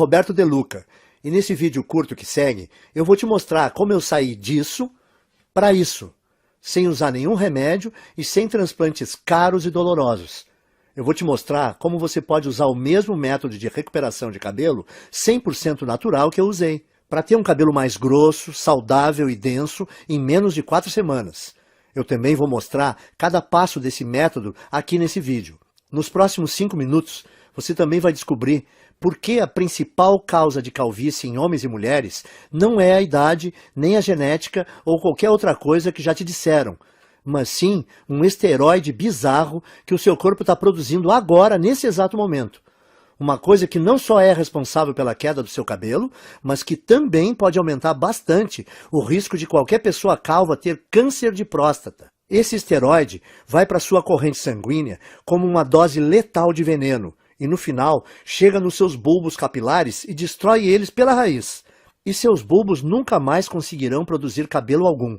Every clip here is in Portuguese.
Roberto De Luca, e nesse vídeo curto que segue, eu vou te mostrar como eu saí disso para isso, sem usar nenhum remédio e sem transplantes caros e dolorosos. Eu vou te mostrar como você pode usar o mesmo método de recuperação de cabelo 100% natural que eu usei, para ter um cabelo mais grosso, saudável e denso em menos de 4 semanas. Eu também vou mostrar cada passo desse método aqui nesse vídeo. Nos próximos 5 minutos, você também vai descobrir por que a principal causa de calvície em homens e mulheres não é a idade, nem a genética ou qualquer outra coisa que já te disseram, mas sim um esteroide bizarro que o seu corpo está produzindo agora, nesse exato momento. Uma coisa que não só é responsável pela queda do seu cabelo, mas que também pode aumentar bastante o risco de qualquer pessoa calva ter câncer de próstata. Esse esteroide vai para sua corrente sanguínea como uma dose letal de veneno e no final chega nos seus bulbos capilares e destrói eles pela raiz. E seus bulbos nunca mais conseguirão produzir cabelo algum.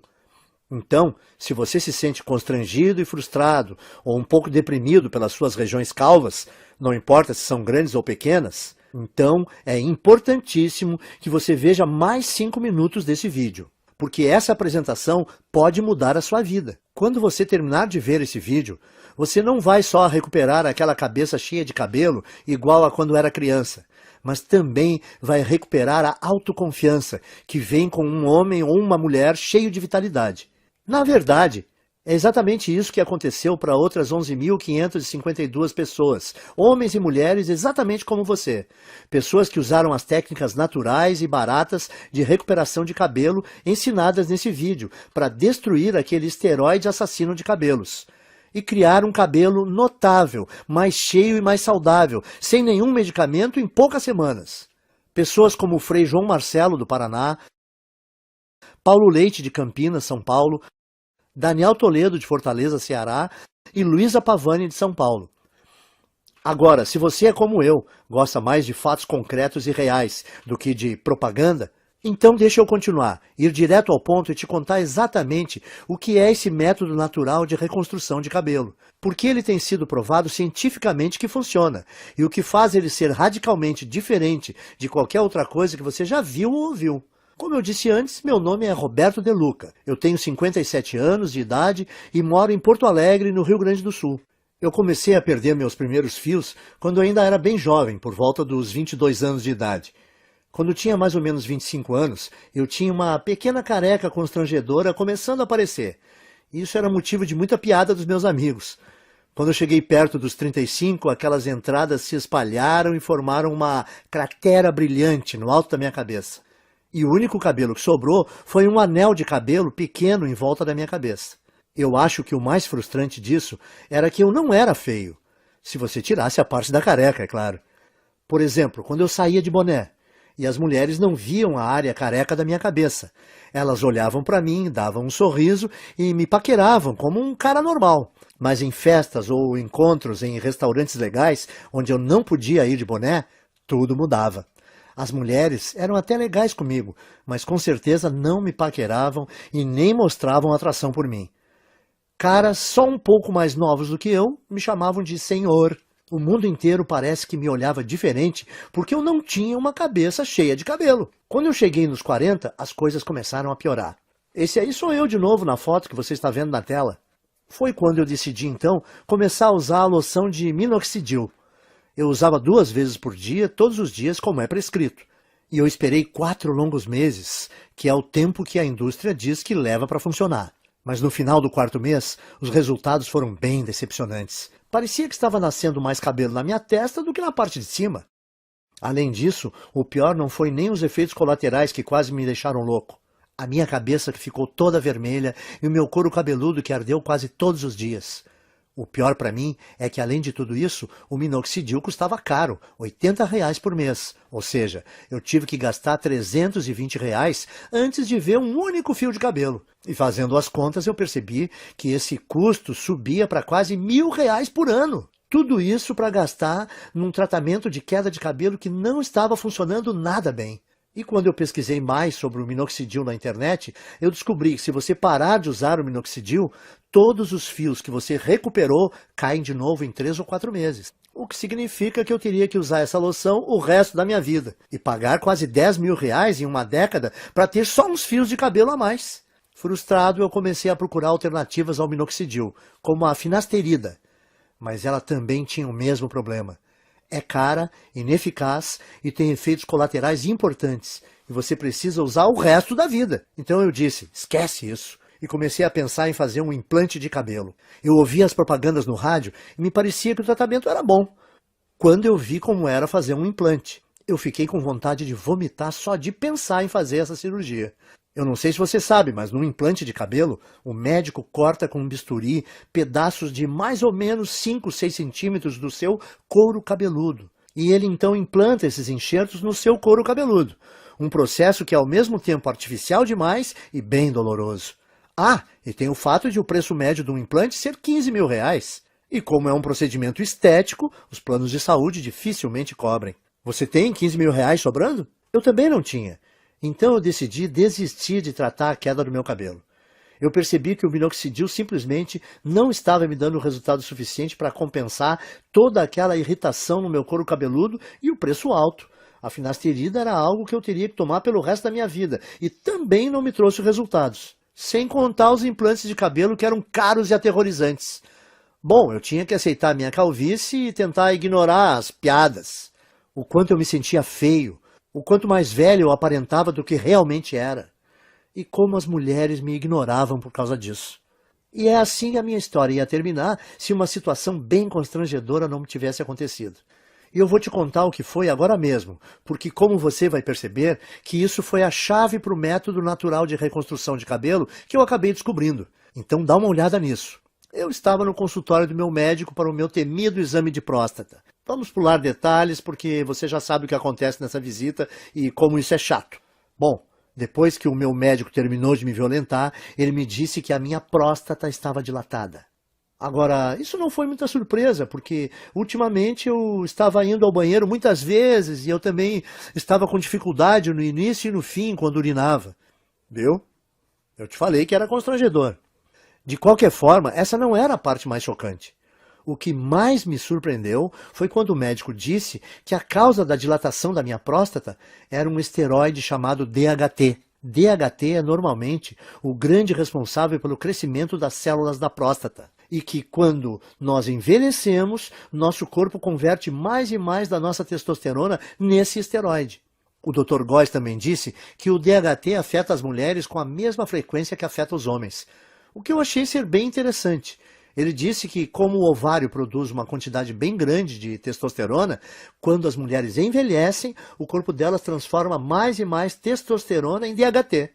Então, se você se sente constrangido e frustrado ou um pouco deprimido pelas suas regiões calvas, não importa se são grandes ou pequenas, então é importantíssimo que você veja mais 5 minutos desse vídeo, porque essa apresentação pode mudar a sua vida. Quando você terminar de ver esse vídeo, você não vai só recuperar aquela cabeça cheia de cabelo igual a quando era criança, mas também vai recuperar a autoconfiança que vem com um homem ou uma mulher cheio de vitalidade. Na verdade, é exatamente isso que aconteceu para outras 11.552 pessoas, homens e mulheres exatamente como você. Pessoas que usaram as técnicas naturais e baratas de recuperação de cabelo ensinadas nesse vídeo para destruir aquele esteroide assassino de cabelos. E criar um cabelo notável, mais cheio e mais saudável, sem nenhum medicamento em poucas semanas. Pessoas como o Frei João Marcelo, do Paraná, Paulo Leite, de Campinas, São Paulo, Daniel Toledo, de Fortaleza, Ceará, e Luísa Pavani, de São Paulo. Agora, se você é como eu, gosta mais de fatos concretos e reais do que de propaganda, então deixa eu continuar, ir direto ao ponto e te contar exatamente o que é esse método natural de reconstrução de cabelo. Porque ele tem sido provado cientificamente que funciona, e o que faz ele ser radicalmente diferente de qualquer outra coisa que você já viu ou ouviu. Como eu disse antes, meu nome é Roberto De Luca, eu tenho 57 anos de idade e moro em Porto Alegre, no Rio Grande do Sul. Eu comecei a perder meus primeiros fios quando eu ainda era bem jovem, por volta dos 22 anos de idade. Quando tinha mais ou menos 25 anos, eu tinha uma pequena careca constrangedora começando a aparecer. Isso era motivo de muita piada dos meus amigos. Quando eu cheguei perto dos 35, aquelas entradas se espalharam e formaram uma cratera brilhante no alto da minha cabeça. E o único cabelo que sobrou foi um anel de cabelo pequeno em volta da minha cabeça. Eu acho que o mais frustrante disso era que eu não era feio. Se você tirasse a parte da careca, é claro. Por exemplo, quando eu saía de boné, e as mulheres não viam a área careca da minha cabeça. Elas olhavam para mim, davam um sorriso e me paqueravam como um cara normal. Mas em festas ou encontros em restaurantes legais, onde eu não podia ir de boné, tudo mudava. As mulheres eram até legais comigo, mas com certeza não me paqueravam e nem mostravam atração por mim. Caras só um pouco mais novos do que eu me chamavam de senhor. O mundo inteiro parece que me olhava diferente porque eu não tinha uma cabeça cheia de cabelo. Quando eu cheguei nos 40, as coisas começaram a piorar. Esse aí sou eu de novo na foto que você está vendo na tela. Foi quando eu decidi então começar a usar a loção de minoxidil. Eu usava 2 vezes por dia, todos os dias, como é prescrito. E eu esperei 4 longos meses, que é o tempo que a indústria diz que leva para funcionar. Mas no final do 4º mês, os resultados foram bem decepcionantes. Parecia que estava nascendo mais cabelo na minha testa do que na parte de cima. Além disso, o pior não foi nem os efeitos colaterais que quase me deixaram louco. A minha cabeça que ficou toda vermelha e o meu couro cabeludo que ardeu quase todos os dias. O pior para mim é que, além de tudo isso, o minoxidil custava caro, R$80 por mês. Ou seja, eu tive que gastar R$320 antes de ver um único fio de cabelo. E fazendo as contas, eu percebi que esse custo subia para quase R$1.000 por ano. Tudo isso para gastar num tratamento de queda de cabelo que não estava funcionando nada bem. E quando eu pesquisei mais sobre o minoxidil na internet, eu descobri que se você parar de usar o minoxidil, todos os fios que você recuperou caem de novo em 3 ou 4 meses. o que significa que eu teria que usar essa loção o resto da minha vida e pagar quase 10 mil reais em uma década para ter só uns fios de cabelo a mais. Frustrado, eu comecei a procurar alternativas ao minoxidil, como a finasterida, mas ela também tinha o mesmo problema. É cara, ineficaz e tem efeitos colaterais importantes, e você precisa usar o resto da vida. Então eu disse, esquece isso, e comecei a pensar em fazer um implante de cabelo. Eu ouvia as propagandas no rádio e me parecia que o tratamento era bom. Quando eu vi como era fazer um implante, eu fiquei com vontade de vomitar só de pensar em fazer essa cirurgia. Eu não sei se você sabe, mas num implante de cabelo, o médico corta com um bisturi pedaços de mais ou menos 5, 6 centímetros do seu couro cabeludo. E ele então implanta esses enxertos no seu couro cabeludo. Um processo que é ao mesmo tempo artificial demais e bem doloroso. Ah, e tem o fato de o preço médio de um implante ser 15 mil reais. E como é um procedimento estético, os planos de saúde dificilmente cobrem. Você tem 15 mil reais sobrando? Eu também não tinha. Então eu decidi desistir de tratar a queda do meu cabelo. Eu percebi que o minoxidil simplesmente não estava me dando resultado suficiente para compensar toda aquela irritação no meu couro cabeludo e o preço alto. A finasterida era algo que eu teria que tomar pelo resto da minha vida e também não me trouxe resultados. Sem contar os implantes de cabelo que eram caros e aterrorizantes. Bom, eu tinha que aceitar minha calvície e tentar ignorar as piadas. O quanto eu me sentia feio. O quanto mais velho eu aparentava do que realmente era. E como as mulheres me ignoravam por causa disso. E é assim que a minha história ia terminar se uma situação bem constrangedora não tivesse acontecido. E eu vou te contar o que foi agora mesmo, porque como você vai perceber, que isso foi a chave para o método natural de reconstrução de cabelo que eu acabei descobrindo. Então dá uma olhada nisso. Eu estava no consultório do meu médico para o meu temido exame de próstata. Vamos pular detalhes, porque você já sabe o que acontece nessa visita e como isso é chato. Bom, depois que o meu médico terminou de me violentar, ele me disse que a minha próstata estava dilatada. Agora, isso não foi muita surpresa, porque ultimamente eu estava indo ao banheiro muitas vezes e eu também estava com dificuldade no início e no fim quando urinava. Viu? Eu te falei que era constrangedor. De qualquer forma, essa não era a parte mais chocante. O que mais me surpreendeu foi quando o médico disse que a causa da dilatação da minha próstata era um esteroide chamado DHT. DHT é normalmente o grande responsável pelo crescimento das células da próstata. E que quando nós envelhecemos, nosso corpo converte mais e mais da nossa testosterona nesse esteroide. O Dr. Góes também disse que o DHT afeta as mulheres com a mesma frequência que afeta os homens. O que eu achei ser bem interessante. Ele disse que, como o ovário produz uma quantidade bem grande de testosterona, quando as mulheres envelhecem, o corpo delas transforma mais e mais testosterona em DHT.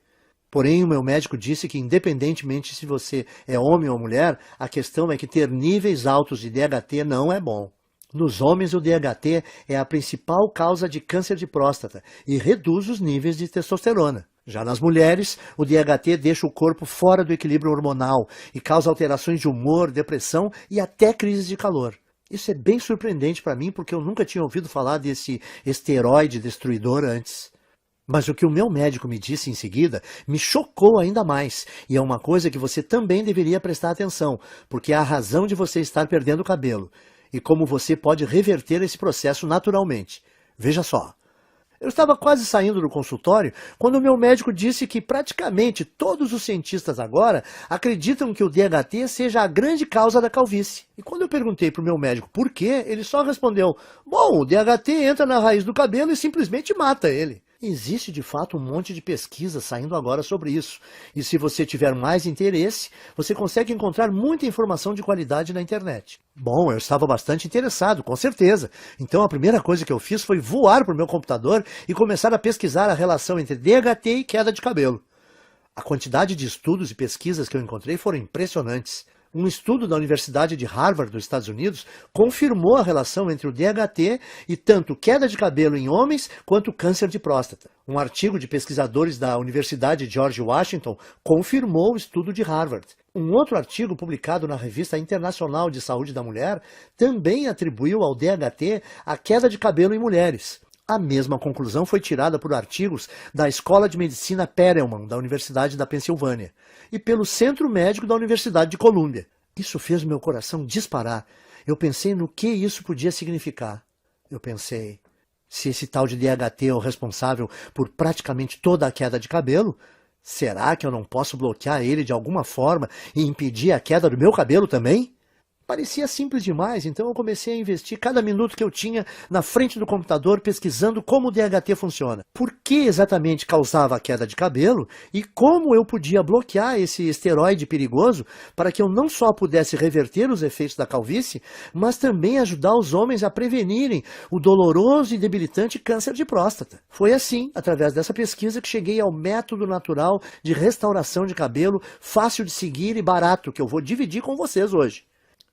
Porém, o meu médico disse que, independentemente se você é homem ou mulher, a questão é que ter níveis altos de DHT não é bom. Nos homens, o DHT é a principal causa de câncer de próstata e reduz os níveis de testosterona. Já nas mulheres, o DHT deixa o corpo fora do equilíbrio hormonal e causa alterações de humor, depressão e até crises de calor. Isso é bem surpreendente para mim porque eu nunca tinha ouvido falar desse esteroide destruidor antes. Mas o que o meu médico me disse em seguida me chocou ainda mais, e é uma coisa que você também deveria prestar atenção, porque é a razão de você estar perdendo o cabelo, e como você pode reverter esse processo naturalmente. Veja só. Eu estava quase saindo do consultório quando o meu médico disse que praticamente todos os cientistas agora acreditam que o DHT seja a grande causa da calvície. E quando eu perguntei para o meu médico por quê, ele só respondeu, bom, o DHT entra na raiz do cabelo e simplesmente mata ele. Existe de fato um monte de pesquisa saindo agora sobre isso. E se você tiver mais interesse, você consegue encontrar muita informação de qualidade na internet. Bom, eu estava bastante interessado, com certeza. Então a primeira coisa que eu fiz foi voar para o meu computador e começar a pesquisar a relação entre DHT e queda de cabelo. A quantidade de estudos e pesquisas que eu encontrei foram impressionantes. Um estudo da Universidade de Harvard, dos Estados Unidos, confirmou a relação entre o DHT e tanto queda de cabelo em homens quanto câncer de próstata. Um artigo de pesquisadores da Universidade George Washington confirmou o estudo de Harvard. Um outro artigo publicado na Revista Internacional de Saúde da Mulher também atribuiu ao DHT a queda de cabelo em mulheres. A mesma conclusão foi tirada por artigos da Escola de Medicina Perelman, da Universidade da Pensilvânia, e pelo Centro Médico da Universidade de Colômbia. Isso fez meu coração disparar. eu pensei no que isso podia significar. Eu pensei, se esse tal de DHT é o responsável por praticamente toda a queda de cabelo, será que eu não posso bloquear ele de alguma forma e impedir a queda do meu cabelo também? Parecia simples demais, então eu comecei a investir cada minuto que eu tinha na frente do computador pesquisando como o DHT funciona. Por que exatamente causava a queda de cabelo e como eu podia bloquear esse esteroide perigoso para que eu não só pudesse reverter os efeitos da calvície, mas também ajudar os homens a prevenirem o doloroso e debilitante câncer de próstata. Foi assim, através dessa pesquisa, que cheguei ao método natural de restauração de cabelo, fácil de seguir e barato, que eu vou dividir com vocês hoje.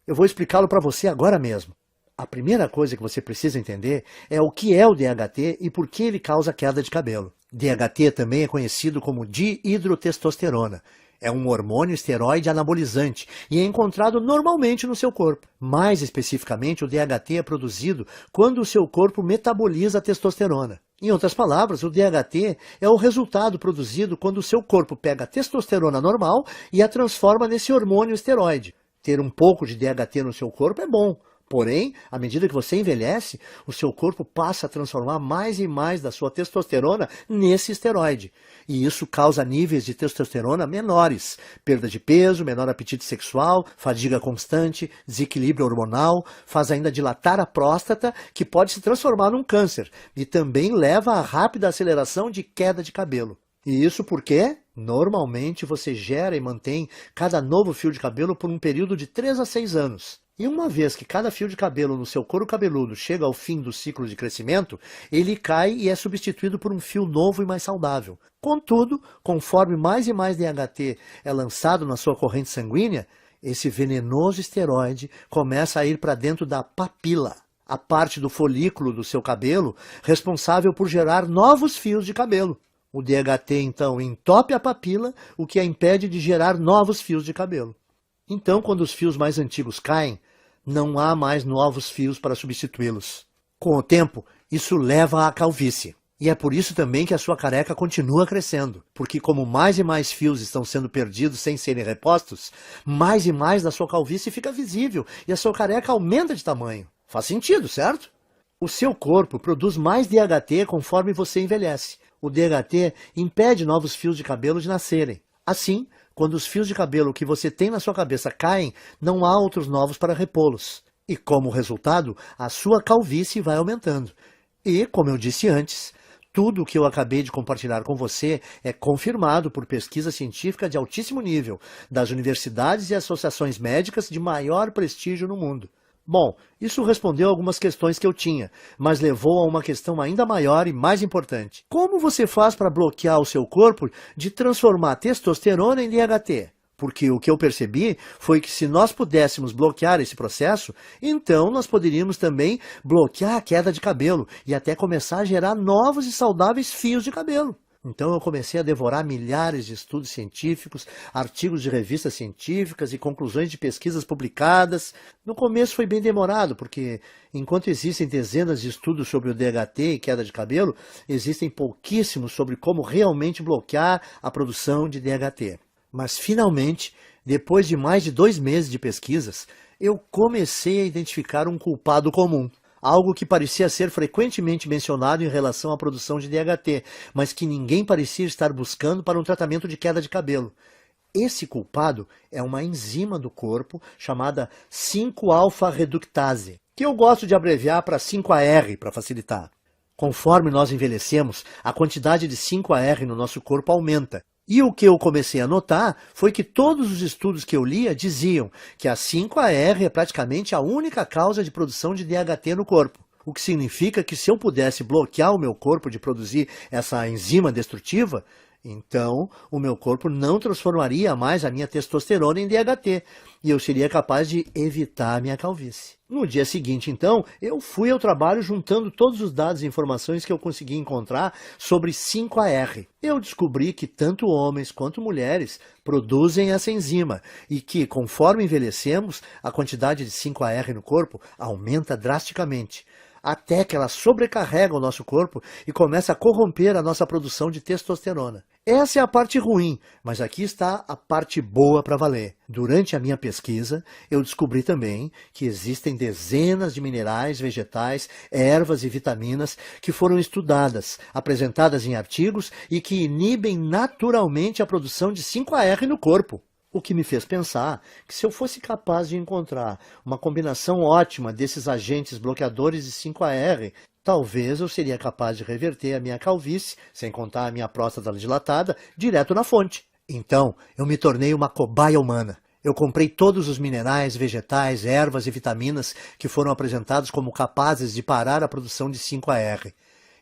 Eu vou explicá-lo para você agora mesmo. A primeira coisa que você precisa entender é o que é o DHT e por que ele causa queda de cabelo. DHT também é conhecido como dihidrotestosterona. É um hormônio esteroide anabolizante e é encontrado normalmente no seu corpo. Mais especificamente, o DHT é produzido quando o seu corpo metaboliza a testosterona. Em outras palavras, o DHT é o resultado produzido quando o seu corpo pega a testosterona normal e a transforma nesse hormônio esteroide. Ter um pouco de DHT no seu corpo é bom, porém, à medida que você envelhece, o seu corpo passa a transformar mais e mais da sua testosterona nesse esteroide. E isso causa níveis de testosterona menores, perda de peso, menor apetite sexual, fadiga constante, desequilíbrio hormonal, faz ainda dilatar a próstata, que pode se transformar num câncer, e também leva a rápida aceleração de queda de cabelo. E isso porque, normalmente, você gera e mantém cada novo fio de cabelo por um período de 3 a 6 anos. E uma vez que cada fio de cabelo no seu couro cabeludo chega ao fim do ciclo de crescimento, ele cai e é substituído por um fio novo e mais saudável. Contudo, conforme mais e mais DHT é lançado na sua corrente sanguínea, esse venenoso esteroide começa a ir para dentro da papila, a parte do folículo do seu cabelo responsável por gerar novos fios de cabelo. O DHT, então, entope a papila, o que a impede de gerar novos fios de cabelo. Então, quando os fios mais antigos caem, não há mais novos fios para substituí-los. Com o tempo, isso leva à calvície. E é por isso também que a sua careca continua crescendo, porque como mais e mais fios estão sendo perdidos sem serem repostos, mais e mais da sua calvície fica visível e a sua careca aumenta de tamanho. Faz sentido, certo? O seu corpo produz mais DHT conforme você envelhece. O DHT impede novos fios de cabelo de nascerem. Assim, quando os fios de cabelo que você tem na sua cabeça caem, não há outros novos para repô-los. E como resultado, a sua calvície vai aumentando. E, como eu disse antes, tudo o que eu acabei de compartilhar com você é confirmado por pesquisa científica de altíssimo nível, das universidades e associações médicas de maior prestígio no mundo. Bom, isso respondeu algumas questões que eu tinha, mas levou a uma questão ainda maior e mais importante. Como você faz para bloquear o seu corpo de transformar testosterona em DHT? Porque o que eu percebi foi que se nós pudéssemos bloquear esse processo, então nós poderíamos também bloquear a queda de cabelo e até começar a gerar novos e saudáveis fios de cabelo. Então eu comecei a devorar milhares de estudos científicos, artigos de revistas científicas e conclusões de pesquisas publicadas. No começo foi bem demorado, porque enquanto existem dezenas de estudos sobre o DHT e queda de cabelo, existem pouquíssimos sobre como realmente bloquear a produção de DHT. Mas finalmente, depois de mais de 2 meses de pesquisas, eu comecei a identificar um culpado comum. Algo que parecia ser frequentemente mencionado em relação à produção de DHT, mas que ninguém parecia estar buscando para um tratamento de queda de cabelo. Esse culpado é uma enzima do corpo chamada 5-alfa-reductase, que eu gosto de abreviar para 5-AR para facilitar. Conforme nós envelhecemos, a quantidade de 5-AR no nosso corpo aumenta. E o que eu comecei a notar foi que todos os estudos que eu lia diziam que a 5-AR é praticamente a única causa de produção de DHT no corpo. O que significa que se eu pudesse bloquear o meu corpo de produzir essa enzima destrutiva, então o meu corpo não transformaria mais a minha testosterona em DHT e eu seria capaz de evitar a minha calvície. No dia seguinte, então, eu fui ao trabalho juntando todos os dados e informações que eu consegui encontrar sobre 5-AR. Eu descobri que tanto homens quanto mulheres produzem essa enzima e que, conforme envelhecemos, a quantidade de 5-AR no corpo aumenta drasticamente. até que ela sobrecarrega o nosso corpo e começa a corromper a nossa produção de testosterona. Essa é a parte ruim, mas aqui está a parte boa para valer. Durante a minha pesquisa, eu descobri também que existem dezenas de minerais, vegetais, ervas e vitaminas que foram estudadas, apresentadas em artigos e que inibem naturalmente a produção de 5-AR no corpo. O que me fez pensar que se eu fosse capaz de encontrar uma combinação ótima desses agentes bloqueadores de 5-AR, talvez eu seria capaz de reverter a minha calvície, sem contar a minha próstata dilatada, direto na fonte. Então, eu me tornei uma cobaia humana. Eu comprei todos os minerais, vegetais, ervas e vitaminas que foram apresentados como capazes de parar a produção de 5-AR.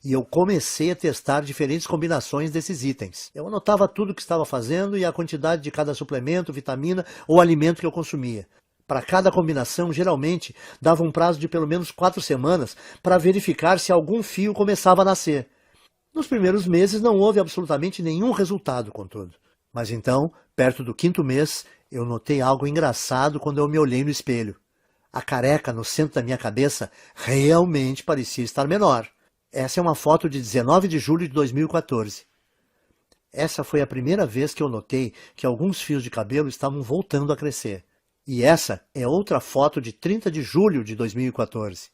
E eu comecei a testar diferentes combinações desses itens. Eu anotava tudo o que estava fazendo e a quantidade de cada suplemento, vitamina ou alimento que eu consumia. Para cada combinação, geralmente, dava um prazo de pelo menos 4 semanas para verificar se algum fio começava a nascer. Nos primeiros meses não houve absolutamente nenhum resultado, contudo. Mas então, perto do 5º mês, eu notei algo engraçado quando eu me olhei no espelho. A careca no centro da minha cabeça realmente parecia estar menor. Essa é uma foto de 19 de julho de 2014. Essa foi a primeira vez que eu notei que alguns fios de cabelo estavam voltando a crescer. E essa é outra foto de 30 de julho de 2014.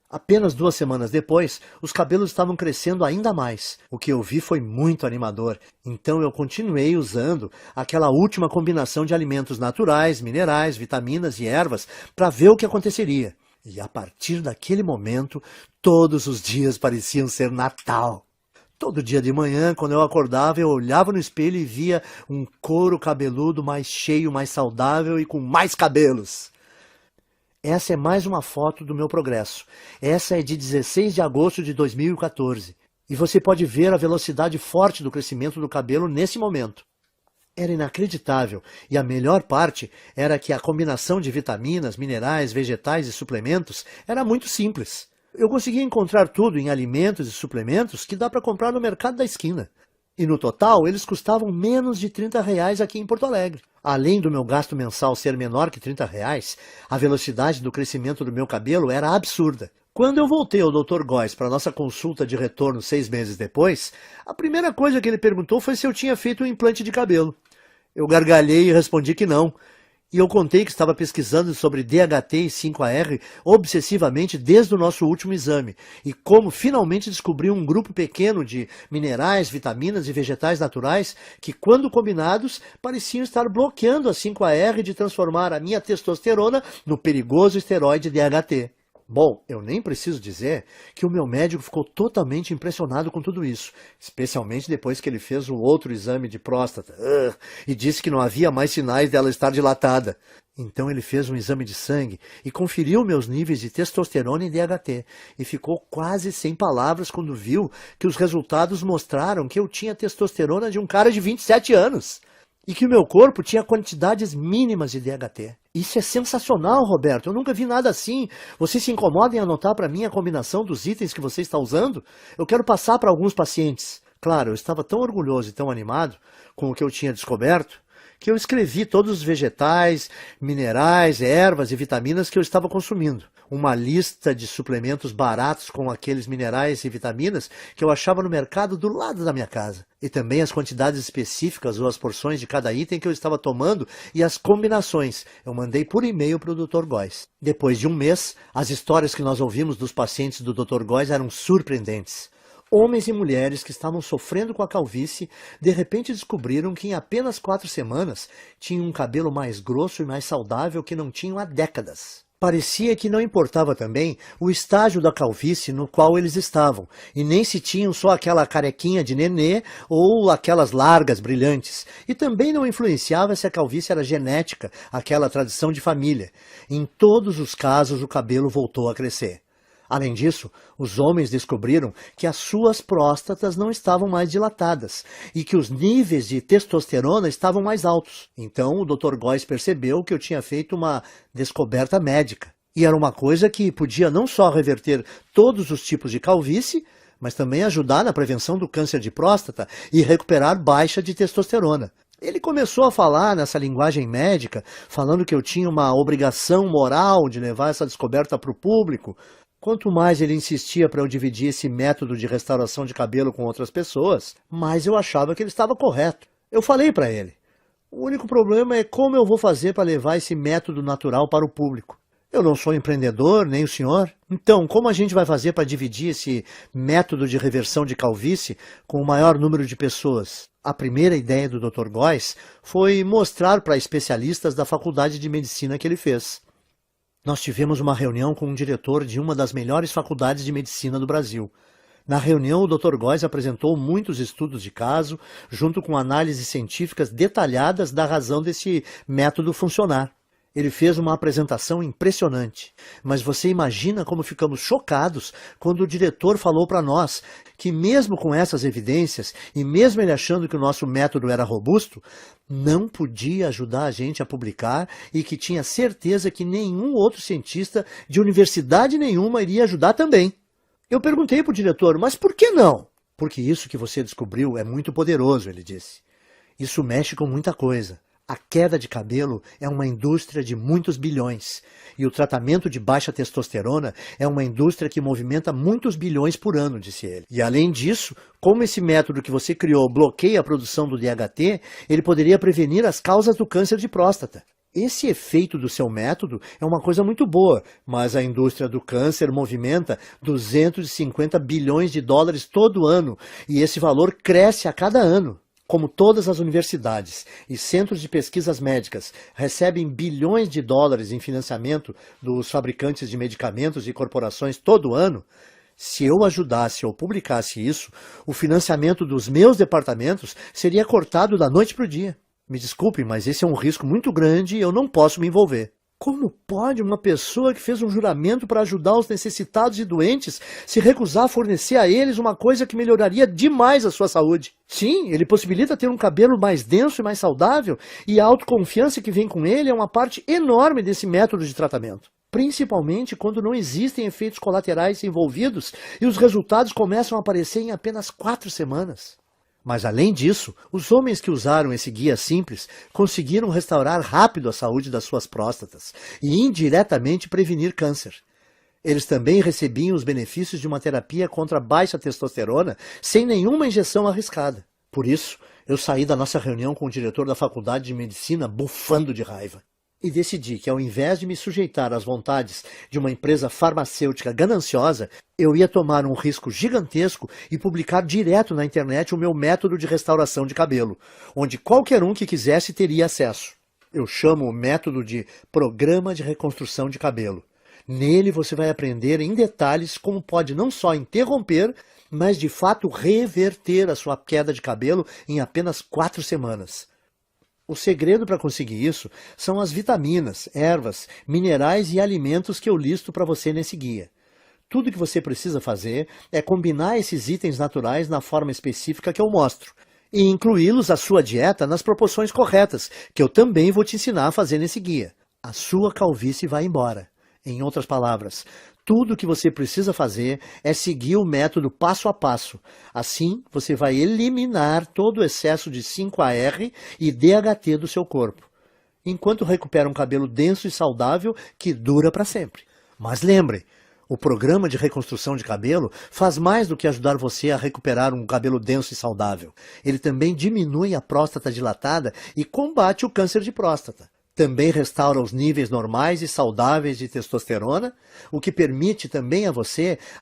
Apenas 2 semanas depois, os cabelos estavam crescendo ainda mais. O que eu vi foi muito animador, então eu continuei usando aquela última combinação de alimentos naturais, minerais, vitaminas e ervas para ver o que aconteceria. E a partir daquele momento, todos os dias pareciam ser Natal. Todo dia de manhã, quando eu acordava, eu olhava no espelho e via um couro cabeludo mais cheio, mais saudável e com mais cabelos. Essa é mais uma foto do meu progresso. Essa é de 16 de agosto de 2014. E você pode ver a velocidade forte do crescimento do cabelo nesse momento. Era inacreditável, e a melhor parte era que a combinação de vitaminas, minerais, vegetais e suplementos era muito simples. Eu conseguia encontrar tudo em alimentos e suplementos que dá para comprar no mercado da esquina. E no total, eles custavam menos de R$30 aqui em Porto Alegre. Além do meu gasto mensal ser menor que R$30, a velocidade do crescimento do meu cabelo era absurda. Quando eu voltei ao Dr. Góes para nossa consulta de retorno 6 meses depois, a primeira coisa que ele perguntou foi se eu tinha feito um implante de cabelo. Eu gargalhei e respondi que não. E eu contei que estava pesquisando sobre DHT e 5-AR obsessivamente desde o nosso último exame, e como finalmente descobri um grupo pequeno de minerais, vitaminas e vegetais naturais que, quando combinados, pareciam estar bloqueando a 5-AR de transformar a minha testosterona no perigoso esteroide DHT. Bom, eu nem preciso dizer que o meu médico ficou totalmente impressionado com tudo isso, especialmente depois que ele fez o outro exame de próstata e disse que não havia mais sinais dela estar dilatada. Então ele fez um exame de sangue e conferiu meus níveis de testosterona e DHT e ficou quase sem palavras quando viu que os resultados mostraram que eu tinha testosterona de um cara de 27 anos. E que o meu corpo tinha quantidades mínimas de DHT. Isso é sensacional, Roberto. Eu nunca vi nada assim. Você se incomoda em anotar para mim a combinação dos itens que você está usando? Eu quero passar para alguns pacientes. Claro, eu estava tão orgulhoso e tão animado com o que eu tinha descoberto, que eu escrevi todos os vegetais, minerais, ervas e vitaminas que eu estava consumindo. Uma lista de suplementos baratos com aqueles minerais e vitaminas que eu achava no mercado do lado da minha casa. E também as quantidades específicas ou as porções de cada item que eu estava tomando e as combinações. Eu mandei por e-mail para o Dr. Góes. Depois de um mês, as histórias que nós ouvimos dos pacientes do Dr. Góes eram surpreendentes. Homens e mulheres que estavam sofrendo com a calvície, de repente descobriram que em apenas 4 semanas tinham um cabelo mais grosso e mais saudável que não tinham há décadas. Parecia que não importava também o estágio da calvície no qual eles estavam, e nem se tinham só aquela carequinha de nenê ou aquelas largas brilhantes, e também não influenciava se a calvície era genética, aquela tradição de família. Em todos os casos o cabelo voltou a crescer. Além disso, os homens descobriram que as suas próstatas não estavam mais dilatadas e que os níveis de testosterona estavam mais altos. Então o Dr. Góes percebeu que eu tinha feito uma descoberta médica. E era uma coisa que podia não só reverter todos os tipos de calvície, mas também ajudar na prevenção do câncer de próstata e recuperar baixa de testosterona. Ele começou a falar nessa linguagem médica, falando que eu tinha uma obrigação moral de levar essa descoberta para o público. Quanto mais ele insistia para eu dividir esse método de restauração de cabelo com outras pessoas, mais eu achava que ele estava correto. Eu falei para ele: o único problema é como eu vou fazer para levar esse método natural para o público. Eu não sou empreendedor, nem o senhor. Então, como a gente vai fazer para dividir esse método de reversão de calvície com o maior número de pessoas? A primeira ideia do Dr. Góes foi mostrar para especialistas da faculdade de medicina que ele fez. Nós tivemos uma reunião com um diretor de uma das melhores faculdades de medicina do Brasil. Na reunião, o Dr. Góes apresentou muitos estudos de caso, junto com análises científicas detalhadas da razão desse método funcionar. Ele fez uma apresentação impressionante, mas você imagina como ficamos chocados quando o diretor falou para nós que mesmo com essas evidências e mesmo ele achando que o nosso método era robusto, não podia ajudar a gente a publicar e que tinha certeza que nenhum outro cientista de universidade nenhuma iria ajudar também. Eu perguntei para o diretor, mas por que não? Porque isso que você descobriu é muito poderoso, ele disse. Isso mexe com muita coisa. A queda de cabelo é uma indústria de muitos bilhões, e o tratamento de baixa testosterona é uma indústria que movimenta muitos bilhões por ano, disse ele. E além disso, como esse método que você criou bloqueia a produção do DHT, ele poderia prevenir as causas do câncer de próstata. Esse efeito do seu método é uma coisa muito boa, mas a indústria do câncer movimenta 250 bilhões de dólares todo ano, e esse valor cresce a cada ano. Como todas as universidades e centros de pesquisas médicas recebem bilhões de dólares em financiamento dos fabricantes de medicamentos e corporações todo ano, se eu ajudasse ou publicasse isso, o financiamento dos meus departamentos seria cortado da noite para o dia. Me desculpe, mas esse é um risco muito grande e eu não posso me envolver. Como pode uma pessoa que fez um juramento para ajudar os necessitados e doentes se recusar a fornecer a eles uma coisa que melhoraria demais a sua saúde? Sim, ele possibilita ter um cabelo mais denso e mais saudável, e a autoconfiança que vem com ele é uma parte enorme desse método de tratamento. Principalmente quando não existem efeitos colaterais envolvidos e os resultados começam a aparecer em apenas 4 semanas. Mas além disso, os homens que usaram esse guia simples conseguiram restaurar rápido a saúde das suas próstatas e indiretamente prevenir câncer. Eles também recebiam os benefícios de uma terapia contra a baixa testosterona sem nenhuma injeção arriscada. Por isso, eu saí da nossa reunião com o diretor da faculdade de medicina bufando de raiva. E decidi que, ao invés de me sujeitar às vontades de uma empresa farmacêutica gananciosa, eu ia tomar um risco gigantesco e publicar direto na internet o meu método de restauração de cabelo, onde qualquer um que quisesse teria acesso. Eu chamo o método de Programa de Reconstrução de Cabelo. Nele você vai aprender em detalhes como pode não só interromper, mas de fato reverter a sua queda de cabelo em apenas 4 semanas. O segredo para conseguir isso são as vitaminas, ervas, minerais e alimentos que eu listo para você nesse guia. Tudo que você precisa fazer é combinar esses itens naturais na forma específica que eu mostro e incluí-los à sua dieta nas proporções corretas, que eu também vou te ensinar a fazer nesse guia. A sua calvície vai embora. Em outras palavras, tudo o que você precisa fazer é seguir o método passo a passo. Assim, você vai eliminar todo o excesso de 5-AR e DHT do seu corpo, enquanto recupera um cabelo denso e saudável que dura para sempre. Mas lembre, o programa de reconstrução de cabelo faz mais do que ajudar você a recuperar um cabelo denso e saudável. Ele também diminui a próstata dilatada e combate o câncer de próstata. Também restaura os níveis normais e saudáveis de testosterona, o que permite também a você